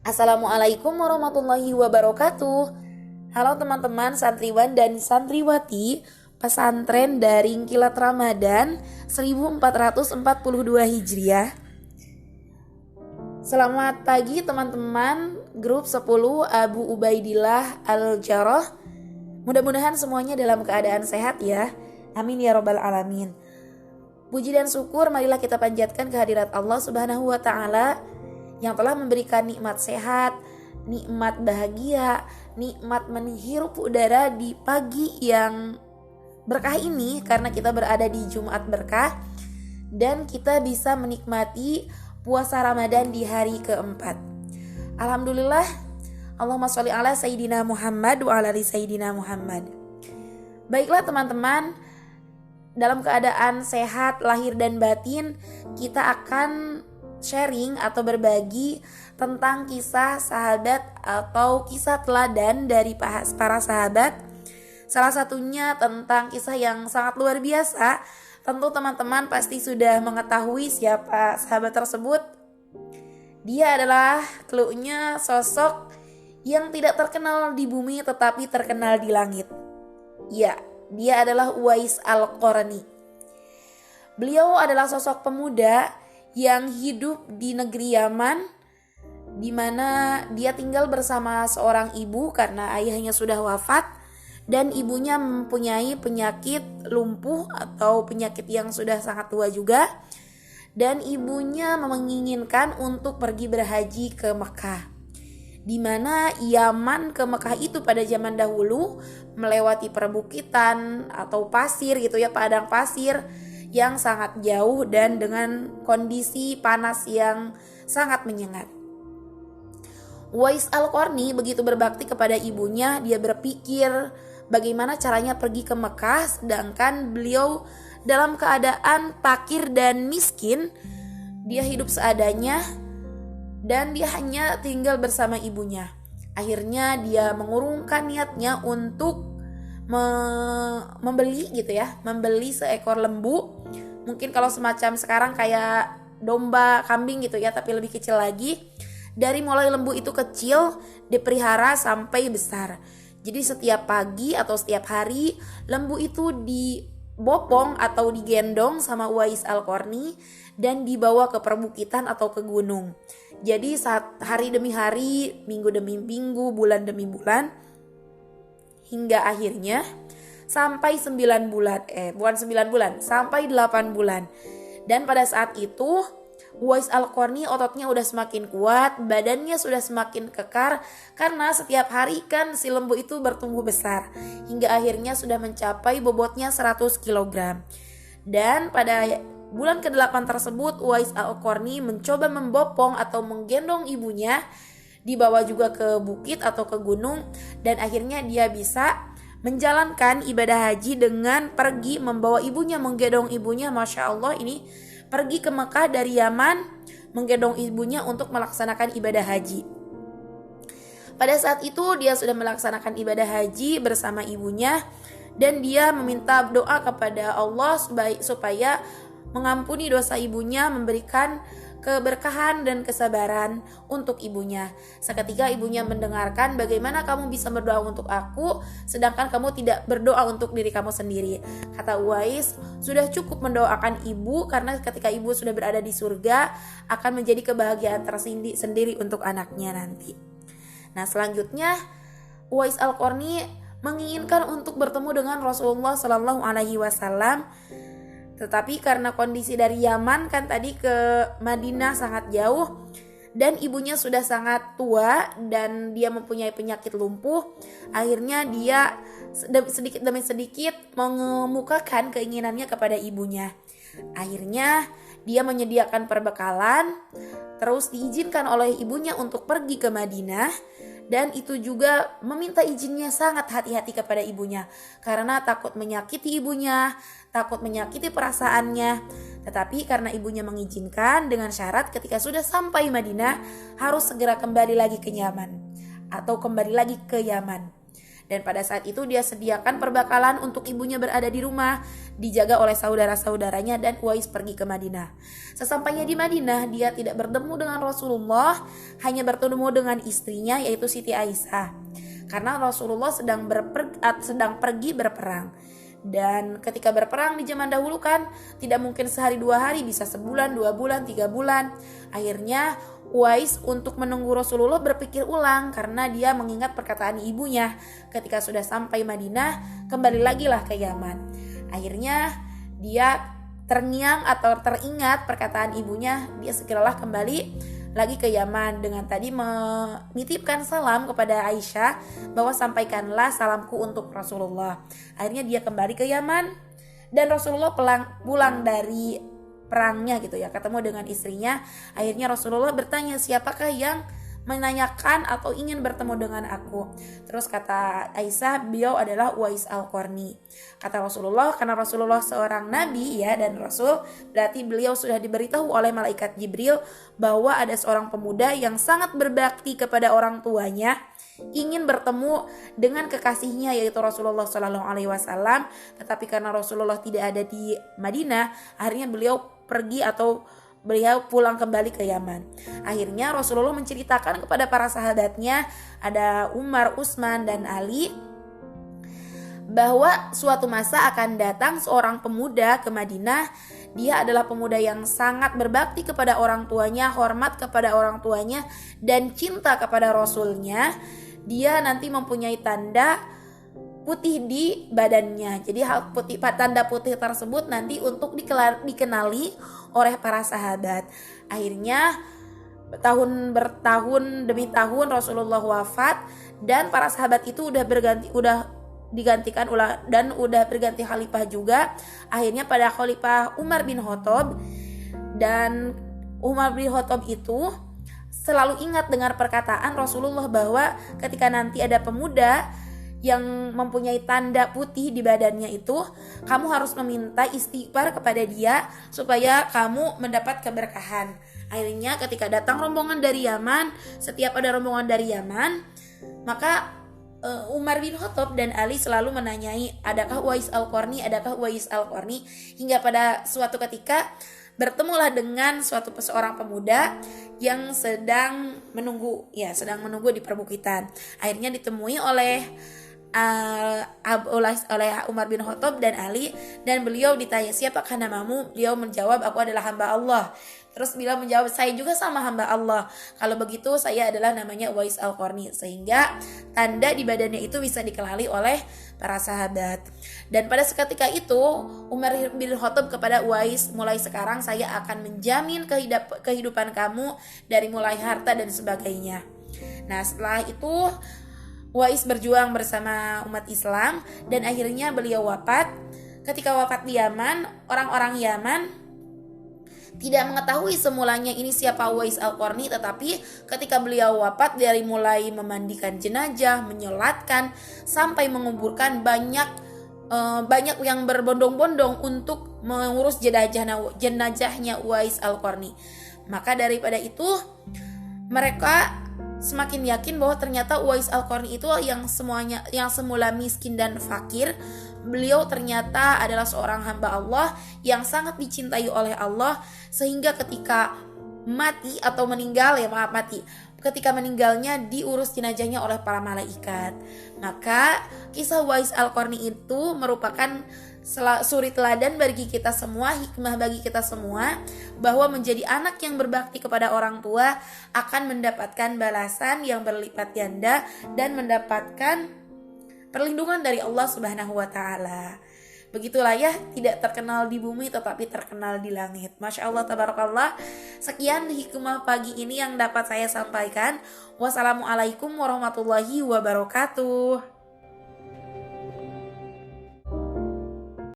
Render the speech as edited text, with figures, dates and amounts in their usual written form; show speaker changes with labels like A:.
A: Assalamualaikum warahmatullahi wabarakatuh. Halo teman-teman santriwan dan santriwati pesantren Daring Kilat Ramadan 1442 Hijriah. Selamat pagi teman-teman grup 10 Abu Ubaidillah Al-Jarrah. Mudah-mudahan semuanya dalam keadaan sehat ya. Amin ya rabbal alamin. Puji dan syukur marilah kita panjatkan kehadirat Allah Subhanahu wa taala yang telah memberikan nikmat sehat, nikmat bahagia, nikmat menghirup udara di pagi yang berkah ini, karena kita berada di Jumat berkah dan kita bisa menikmati puasa Ramadan di hari keempat. Alhamdulillah, Allahumma sholli ala Sayyidina Muhammad wa ala ali Sayyidina Muhammad. Baiklah teman-teman, dalam keadaan sehat lahir dan batin, kita akan sharing atau berbagi tentang kisah sahabat atau kisah teladan dari para sahabat. Salah satunya tentang kisah yang sangat luar biasa. Tentu teman-teman pasti sudah mengetahui siapa sahabat tersebut. Dia adalah clue-nya sosok yang tidak terkenal di bumi tetapi terkenal di langit. Ya, dia adalah Uwais Al-Qarni. Beliau adalah sosok pemuda yang hidup di negeri Yaman, di mana dia tinggal bersama seorang ibu karena ayahnya sudah wafat dan ibunya mempunyai penyakit lumpuh atau penyakit yang sudah sangat tua juga, dan ibunya menginginkan untuk pergi berhaji ke Mekah, di mana Yaman ke Mekah itu pada zaman dahulu melewati perbukitan atau pasir gitu ya, padang pasir yang sangat jauh dan dengan kondisi panas yang sangat menyengat. Uwais Al-Qarni begitu berbakti kepada ibunya, dia berpikir bagaimana caranya pergi ke Mekah sedangkan beliau dalam keadaan fakir dan miskin. Dia hidup seadanya dan dia hanya tinggal bersama ibunya. Akhirnya dia mengurungkan niatnya untuk membeli gitu ya, membeli seekor lembu. Mungkin kalau semacam sekarang kayak domba, kambing gitu ya, tapi lebih kecil lagi. Dari mulai lembu itu kecil dipelihara sampai besar. Jadi setiap pagi atau setiap hari lembu itu dibopong atau digendong sama Uwais Al-Qarni dan dibawa ke perbukitan atau ke gunung. Jadi saat hari demi hari, minggu demi minggu, bulan demi bulan, hingga akhirnya sampai 9 bulan, sampai 8 bulan. Dan pada saat itu Uwais Al-Qarni ototnya udah semakin kuat, badannya sudah semakin kekar karena setiap hari kan si lembu itu bertumbuh besar hingga akhirnya sudah mencapai bobotnya 100 kg. Dan pada bulan ke-8 tersebut Uwais Al-Qarni mencoba membopong atau menggendong ibunya, dibawa juga ke bukit atau ke gunung, dan akhirnya dia bisa menjalankan ibadah haji dengan pergi membawa ibunya, menggendong ibunya. Masya Allah, ini pergi ke Mekah dari Yaman menggendong ibunya untuk melaksanakan ibadah haji. Pada saat itu dia sudah melaksanakan ibadah haji bersama ibunya dan dia meminta doa kepada Allah supaya mengampuni dosa ibunya, memberikan keberkahan dan kesabaran untuk ibunya. Seketika ibunya mendengarkan, bagaimana kamu bisa berdoa untuk aku sedangkan kamu tidak berdoa untuk diri kamu sendiri. Kata Uwais, sudah cukup mendoakan ibu karena ketika ibu sudah berada di surga akan menjadi kebahagiaan tersendiri untuk anaknya nanti. Nah, selanjutnya Uwais Al-Qarni menginginkan untuk bertemu dengan Rasulullah Shallallahu Alaihi Wasallam. Tetapi karena kondisi dari Yaman kan tadi ke Madinah sangat jauh dan ibunya sudah sangat tua dan dia mempunyai penyakit lumpuh, akhirnya dia sedikit demi sedikit mengemukakan keinginannya kepada ibunya. Akhirnya dia menyediakan perbekalan, terus diizinkan oleh ibunya untuk pergi ke Madinah. Dan itu juga meminta izinnya sangat hati-hati kepada ibunya karena takut menyakiti ibunya, takut menyakiti perasaannya. Tetapi karena ibunya mengizinkan dengan syarat ketika sudah sampai Madinah harus segera kembali lagi ke Yaman atau kembali lagi ke Yaman. Dan pada saat itu dia sediakan perbekalan untuk ibunya berada di rumah, dijaga oleh saudara-saudaranya, dan Uwais pergi ke Madinah. Sesampainya di Madinah, dia tidak bertemu dengan Rasulullah, hanya bertemu dengan istrinya yaitu Siti Aisyah. Karena Rasulullah sedang pergi berperang. Dan ketika berperang di zaman dahulu kan tidak mungkin sehari 2 hari, bisa sebulan, 2 bulan, 3 bulan. Akhirnya Uwais untuk menunggu Rasulullah berpikir ulang karena dia mengingat perkataan ibunya. Ketika sudah sampai Madinah, kembali lagi lah ke Yaman. Akhirnya dia terngiang atau teringat perkataan ibunya, dia segeralah kembali lagi ke Yaman dengan tadi menitipkan salam kepada Aisyah bahwa sampaikanlah salamku untuk Rasulullah. Akhirnya dia kembali ke Yaman dan Rasulullah pulang dari perangnya gitu ya, ketemu dengan istrinya. Akhirnya Rasulullah bertanya, siapakah yang menanyakan atau ingin bertemu dengan aku? Terus kata Aisyah, beliau adalah Uwais Al-Qarni. Kata Rasulullah, karena Rasulullah seorang nabi ya dan rasul, berarti beliau sudah diberitahu oleh malaikat Jibril bahwa ada seorang pemuda yang sangat berbakti kepada orang tuanya, ingin bertemu dengan kekasihnya yaitu Rasulullah SAW. Tetapi karena Rasulullah tidak ada di Madinah, akhirnya beliau pergi atau beliau pulang kembali ke Yaman. Akhirnya Rasulullah menceritakan kepada para sahabatnya, ada Umar, Utsman, dan Ali, bahwa suatu masa akan datang seorang pemuda ke Madinah. Dia adalah pemuda yang sangat berbakti kepada orang tuanya, hormat kepada orang tuanya, dan cinta kepada Rasulnya. Dia nanti mempunyai tanda putih di badannya. Jadi hal putih, tanda putih tersebut nanti untuk dikenali oleh para sahabat. Akhirnya bertahun demi tahun Rasulullah wafat dan para sahabat itu udah digantikan dan udah berganti khalifah juga. Akhirnya pada khalifah Umar bin Khattab, dan Umar bin Khattab itu selalu ingat dengar perkataan Rasulullah bahwa ketika nanti ada pemuda yang mempunyai tanda putih di badannya itu, kamu harus meminta istighfar kepada dia supaya kamu mendapat keberkahan. Akhirnya ketika datang rombongan dari Yaman, setiap ada rombongan dari Yaman, maka Umar bin Khattab dan Ali selalu menanyai, adakah Uwais Al-Qarni, adakah Uwais Al-Qarni, hingga pada suatu ketika bertemulah dengan seorang pemuda yang sedang menunggu di perbukitan. Akhirnya ditemui oleh Umar bin Khattab dan Ali, dan beliau ditanya, siapakah namamu? Beliau menjawab, aku adalah hamba Allah. Terus beliau menjawab, saya juga sama hamba Allah. Kalau begitu saya adalah namanya Uwais Al-Qarni. Sehingga tanda di badannya itu bisa dikenali oleh para sahabat. Dan pada seketika itu Umar bin Khattab kepada Uwais, mulai sekarang saya akan menjamin kehidupan kamu dari mulai harta dan sebagainya. Nah setelah itu Uwais berjuang bersama umat Islam dan akhirnya beliau wafat. Ketika wafat di Yaman, orang-orang Yaman tidak mengetahui semulanya ini siapa Uwais Al-Qarni, tetapi ketika beliau wafat, dari mulai memandikan jenazah, menyolatkan, sampai menguburkan, banyak yang berbondong-bondong untuk mengurus jenazahnya Uwais Al-Qarni. Maka daripada itu mereka semakin yakin bahwa ternyata Uwais Al-Qarni itu yang semula miskin dan fakir, beliau ternyata adalah seorang hamba Allah yang sangat dicintai oleh Allah, sehingga ketika ketika meninggalnya diurus jenazahnya oleh para malaikat. Maka kisah Uwais Al-Qarni itu merupakan suri teladan bagi kita semua, hikmah bagi kita semua, bahwa menjadi anak yang berbakti kepada orang tua akan mendapatkan balasan yang berlipat ganda dan mendapatkan perlindungan dari Allah Subhanahu wa taala. Begitulah ya, tidak terkenal di bumi tetapi terkenal di langit. Masya Allah, tabarakallah. Sekian hikmah pagi ini yang dapat saya sampaikan. Wassalamualaikum warahmatullahi wabarakatuh.